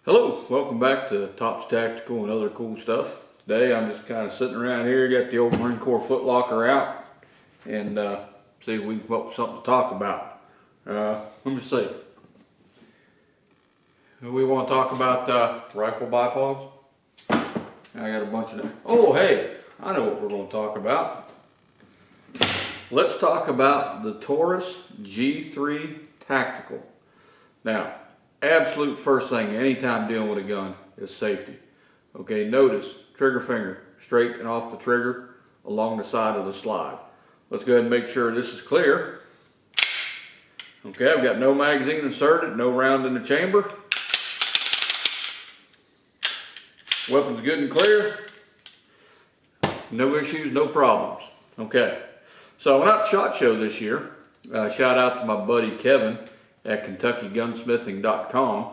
Hello, welcome back to Taurus Tactical and other cool stuff. Today I'm just kind of sitting around here, got the old Marine Corps foot locker out, and see if we can come up with something to talk about. Let me see. We want to talk about rifle bipods. I got a bunch of them. Oh, hey, I know what we're going to talk about. Let's talk about the Taurus G3 Tactical. Now, absolute first thing anytime dealing with a gun is safety. Okay, notice trigger finger straight and off the trigger along the side of the slide. Let's go ahead and make sure this is clear. Okay, I've got no magazine inserted, no round in the chamber. Weapon's good and clear. No issues, no problems. Okay, so I went out to SHOT Show this year. Shout out to my buddy Kevin at KentuckyGunsmithing.com.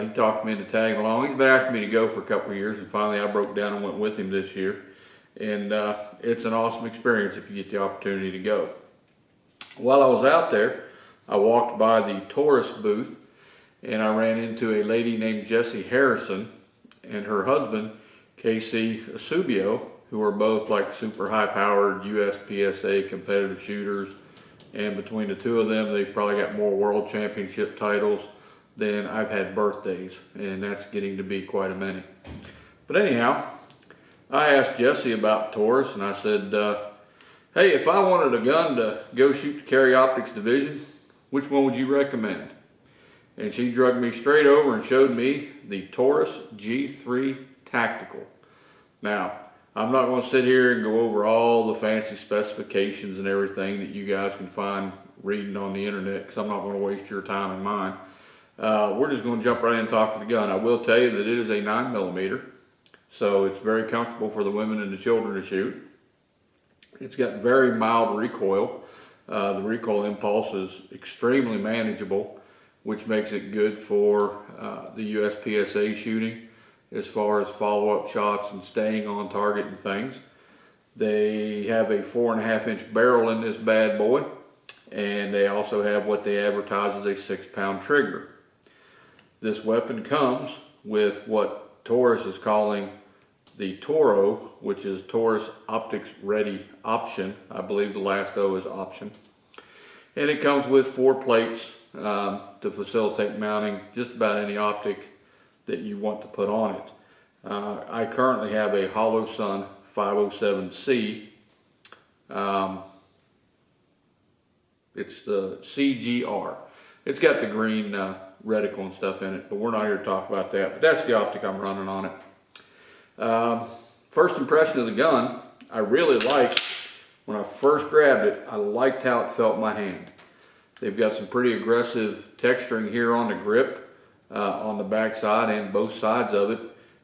He talked me into tagging along. He's been asking me to go for a couple of years, and finally I broke down and went with him this year. And it's an awesome experience if you get the opportunity to go. While I was out there, I walked by the Taurus booth, and I ran into a lady named Jessie Harrison and her husband, Casey Asubio, who are both like super high-powered USPSA competitive shooters. And between the two of them, they've probably got more world championship titles than I've had birthdays, and that's getting to be quite a many. But anyhow, I asked Jessie about Taurus, and I said, hey, if I wanted a gun to go shoot the Carry Optics Division, which one would you recommend? And she drugged me straight over and showed me the Taurus G3 Tactical. Now, I'm not going to sit here and go over all the fancy specifications and everything that you guys can find reading on the internet, because I'm not going to waste your time and mine. We're just going to jump right in and talk to the gun. I will tell you that it is a 9mm, so it's very comfortable for the women and the children to shoot. It's got very mild recoil. The recoil impulse is extremely manageable, which makes it good for the USPSA shooting as far as follow-up shots and staying on target and things. They have a 4.5-inch barrel in this bad boy, and they also have what they advertise as a 6-pound trigger. This weapon comes with what Taurus is calling the Toro, which is Taurus Optics Ready Option. I believe the last O is option. And it comes with 4 plates to facilitate mounting just about any optic that you want to put on it. I currently have a HoloSun 507C. It's the CGR. It's got the green reticle and stuff in it, but we're not here to talk about that. But that's the optic I'm running on it. First impression of the gun, I really liked, when I first grabbed it, I liked how it felt in my hand. They've got some pretty aggressive texturing here on the grip, on the back side and both sides of it,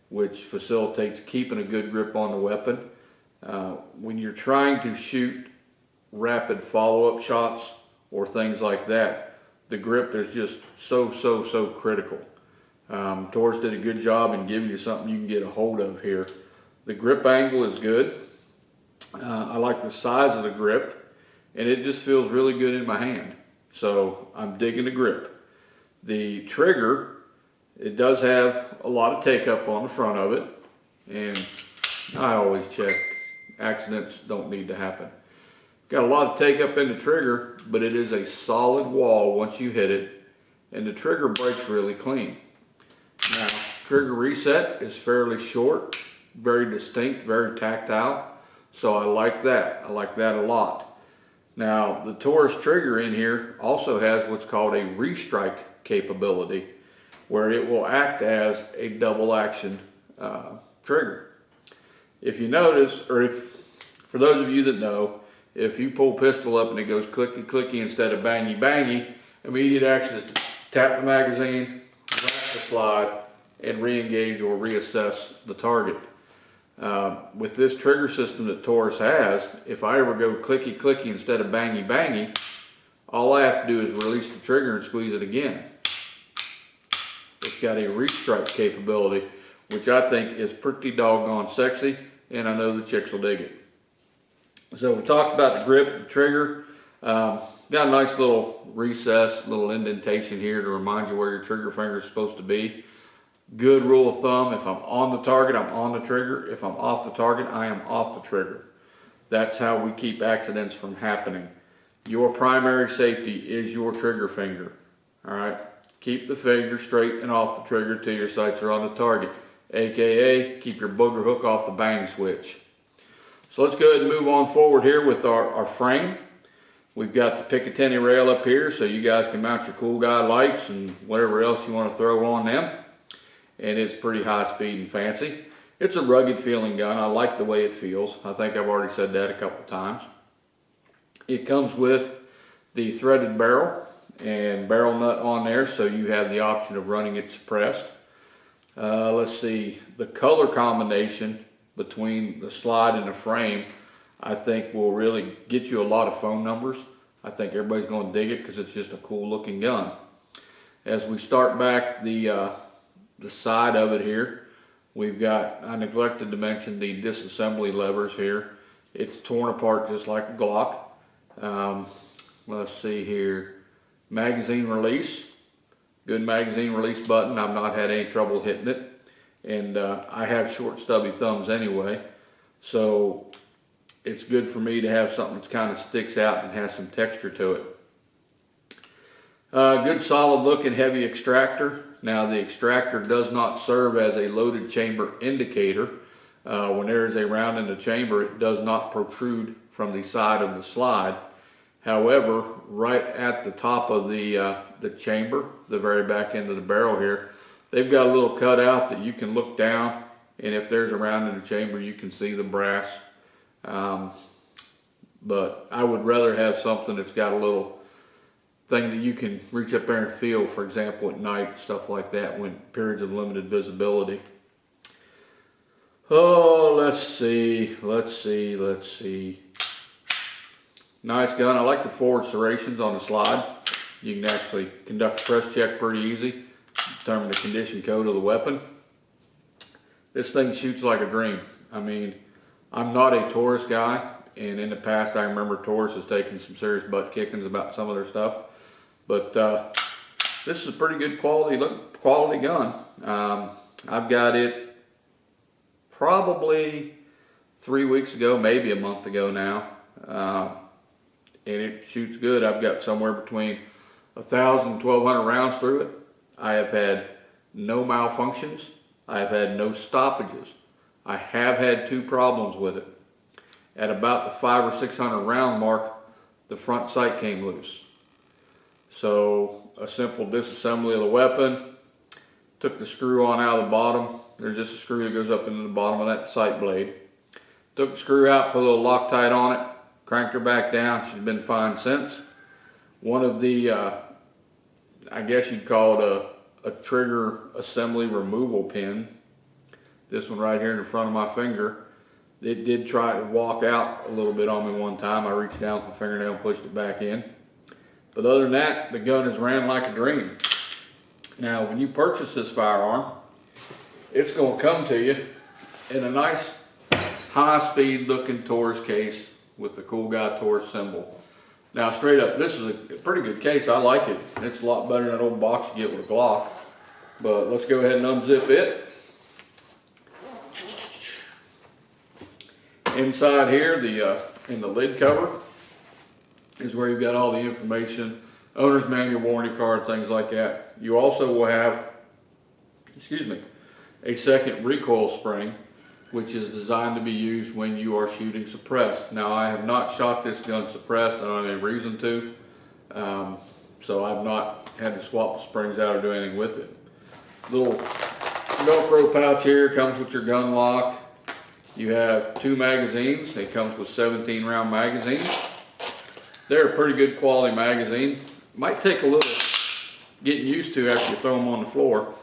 which facilitates keeping a good grip on the weapon. When you're trying to shoot rapid follow-up shots or things like that, the grip is just so critical. Taurus did a good job in giving you something you can get a hold of here. The grip angle is good. I like the size of the grip, and it just feels really good in my hand. So I'm digging the grip. The trigger, it does have a lot of take-up on the front of it, and I always check. Accidents don't need to happen. Got a lot of take-up in the trigger, but it is a solid wall once you hit it, and the trigger breaks really clean. Now, trigger reset is fairly short, very distinct, very tactile, so I like that. I like that a lot. Now, the Taurus trigger in here also has what's called a restrike capability, where it will act as a double action trigger. If you notice, or if, for those of you that know, if you pull pistol up and it goes clicky clicky instead of bangy bangy, immediate action is to tap the magazine, wrap the slide, and re-engage or reassess the target. With this trigger system that Taurus has, if I ever go clicky clicky instead of bangy bangy, all I have to do is release the trigger and squeeze it again. It's got a restrike capability, which I think is pretty doggone sexy, and I know the chicks will dig it. So we talked about the grip, the trigger. Got a nice little recess, little indentation here to remind you where your trigger finger is supposed to be. Good rule of thumb, if I'm on the target, I'm on the trigger. If I'm off the target, I am off the trigger. That's how we keep accidents from happening. Your primary safety is your trigger finger. All right, keep the finger straight and off the trigger till your sights are on the target. AKA, keep your booger hook off the bang switch. So let's go ahead and move on forward here with our frame. We've got the Picatinny rail up here so you guys can mount your cool guy lights and whatever else you want to throw on them. And it's pretty high speed and fancy. It's a rugged feeling gun. I like the way it feels. I think I've already said that a couple times. It comes with the threaded barrel and barrel nut on there, so you have the option of running it suppressed. Let's see, the color combination between the slide and the frame I think will really get you a lot of phone numbers. I think everybody's going to dig it because it's just a cool looking gun. As we start back the side of it here, we've got, I neglected to mention the disassembly levers here. It's torn apart just like a Glock. Let's see here, magazine release, good magazine release button. I've not had any trouble hitting it, and I have short stubby thumbs anyway, so it's good for me to have something that kind of sticks out and has some texture to it. Good solid looking heavy extractor. Now the extractor does not serve as a loaded chamber indicator. When there is a round in the chamber, it does not protrude from the side of the slide. However, right at the top of the chamber, the very back end of the barrel here, they've got a little cutout that you can look down, and if there's a round in the chamber, you can see the brass. But I would rather have something that's got a little thing that you can reach up there and feel, for example, at night, stuff like that, when periods of limited visibility. Oh, let's see. Nice gun. I like the forward serrations on the slide. You can actually conduct a press check pretty easy, determine the condition code of the weapon. This thing shoots like a dream. I mean, I'm not a Taurus guy, and in the past I remember Taurus has taken some serious butt kickings about some of their stuff. But this is a pretty good quality gun. I've got it probably 3 weeks ago, maybe a month ago now. And it shoots good. I've got somewhere between 1,000 and 1,200 rounds through it. I have had no malfunctions. I have had no stoppages. I have had 2 problems with it. At about the 500 or 600 round mark, the front sight came loose. So a simple disassembly of the weapon, took the screw on out of the bottom. There's just a screw that goes up into the bottom of that sight blade. Took the screw out, put a little Loctite on it, cranked her back down. She's been fine since. One of the, I guess you'd call it a trigger assembly removal pin. This one right here in the front of my finger. It did try to walk out a little bit on me one time. I reached down with my fingernail and pushed it back in. But other than that, the gun has ran like a dream. Now, when you purchase this firearm, it's going to come to you in a nice, high-speed looking Taurus case with the cool guy Taurus symbol. Now, straight up, this is a pretty good case. I like it. It's a lot better than that old box you get with a Glock. But let's go ahead and unzip it. Inside here, in the lid cover, is where you've got all the information, owner's manual, warranty card, things like that. You also will have, a second recoil spring, which is designed to be used when you are shooting suppressed. Now, I have not shot this gun suppressed. I don't have any reason to, so I've not had to swap the springs out or do anything with it. Little Velcro pouch here, comes with your gun lock. You have 2 magazines. It comes with 17 round magazines. They're a pretty good quality magazine. Might take a little getting used to after you throw them on the floor.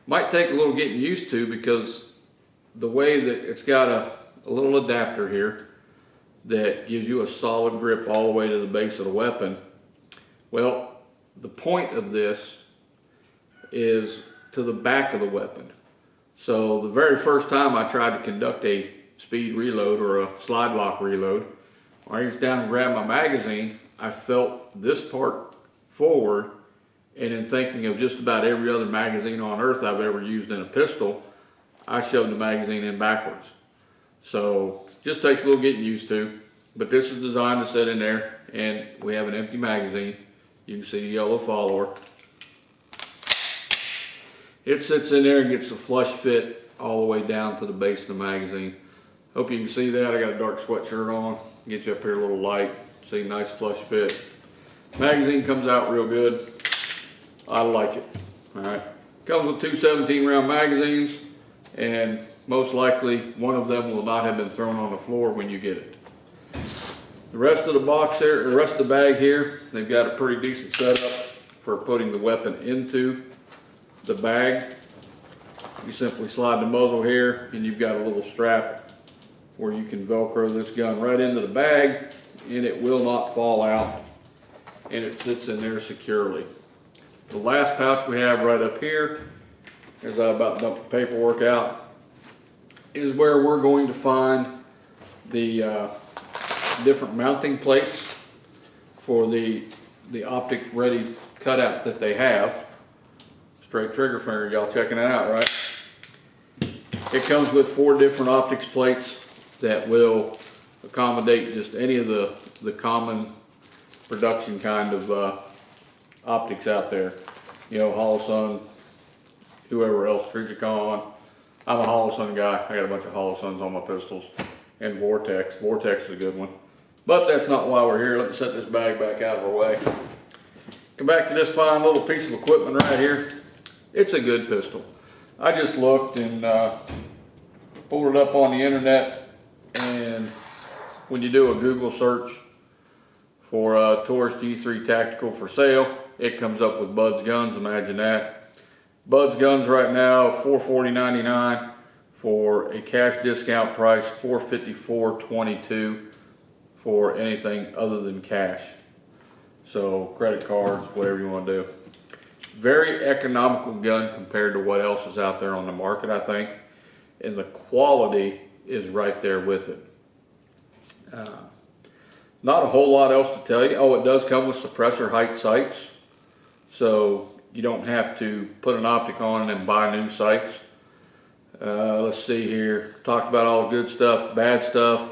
Might take a little getting used to because the way that it's got a little adapter here that gives you a solid grip all the way to the base of the weapon. Well, the point of this is to the back of the weapon. So the very first time I tried to conduct a speed reload or a slide lock reload, when I reached down and grabbed my magazine, I felt this part forward And in thinking of just about every other magazine on earth I've ever used in a pistol, I shoved the magazine in backwards. So just takes a little getting used to, but this is designed to sit in there, and we have an empty magazine. You can see the yellow follower. It sits in there and gets a flush fit all the way down to the base of the magazine. Hope you can see that. I got a dark sweatshirt on. Get you up here a little light. See, nice flush fit. Magazine comes out real good. I like it. All right. Comes with two 17-round magazines, and most likely one of them will not have been thrown on the floor when you get it. The rest of the box here, the rest of the bag here, they've got a pretty decent setup for putting the weapon into the bag. You simply slide the muzzle here, and you've got a little strap where you can Velcro this gun right into the bag, and it will not fall out, and it sits in there securely. The last pouch we have right up here, as I about to dump the paperwork out, is where we're going to find the different mounting plates for the optic ready cutout that they have. Straight trigger finger, y'all checking that out, right? It comes with 4 different optics plates that will accommodate just any of the common production kind of optics out there. You know, Holosun, whoever else, Trijicon. I'm a Holosun guy. I got a bunch of Holosuns on my pistols. And Vortex. Vortex is a good one. But that's not why we're here. Let me set this bag back out of our way. Come back to this fine little piece of equipment right here. It's a good pistol. I just looked and pulled it up on the internet, and when you do a Google search for Taurus G3 Tactical for sale, it comes up with Bud's Guns. Imagine that. Bud's Guns right now, $440.99 for a cash discount price, $454.22 for anything other than cash. So credit cards, whatever you want to do. Very economical gun compared to what else is out there on the market, I think. And the quality is right there with it. Not a whole lot else to tell you. Oh, it does come with suppressor height sights. So you don't have to put an optic on and buy new sights. Let's see here. Talked about all the good stuff, bad stuff.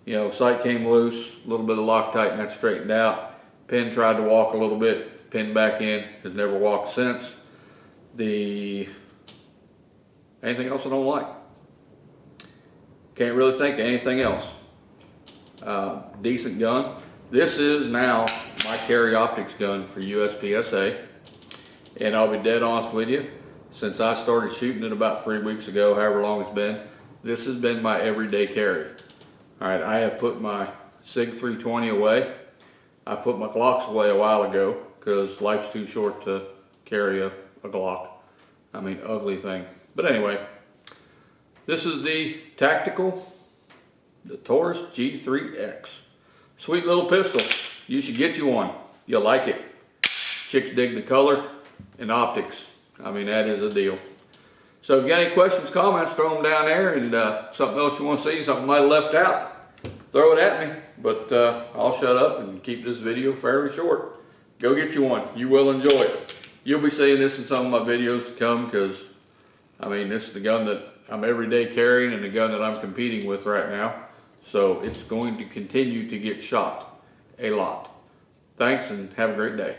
You know, sight came loose, a little bit of Loctite and that straightened out. Pin tried to walk a little bit, pin back in, has never walked since. Anything else I don't like? Can't really think of anything else. Decent gun. This is now my carry optics gun for USPSA. And I'll be dead honest with you, since I started shooting it about 3 weeks ago, however long it's been, this has been my everyday carry. All right, I have put my SIG 320 away. I put my Glocks away a while ago because life's too short to carry a Glock. I mean, ugly thing. But anyway, this is the Tactical, the Taurus G3X. Sweet little pistol. You should get you one. You'll like it. Chicks dig the color and optics. I mean, that is a deal. So if you got any questions, comments, throw them down there, and something else you want to see, something I left out, throw it at me. But I'll shut up and keep this video fairly short. Go get you one. You will enjoy it. You'll be seeing this in some of my videos to come because, I mean, this is the gun that I'm everyday carrying and the gun that I'm competing with right now. So it's going to continue to get shot a lot. Thanks and have a great day.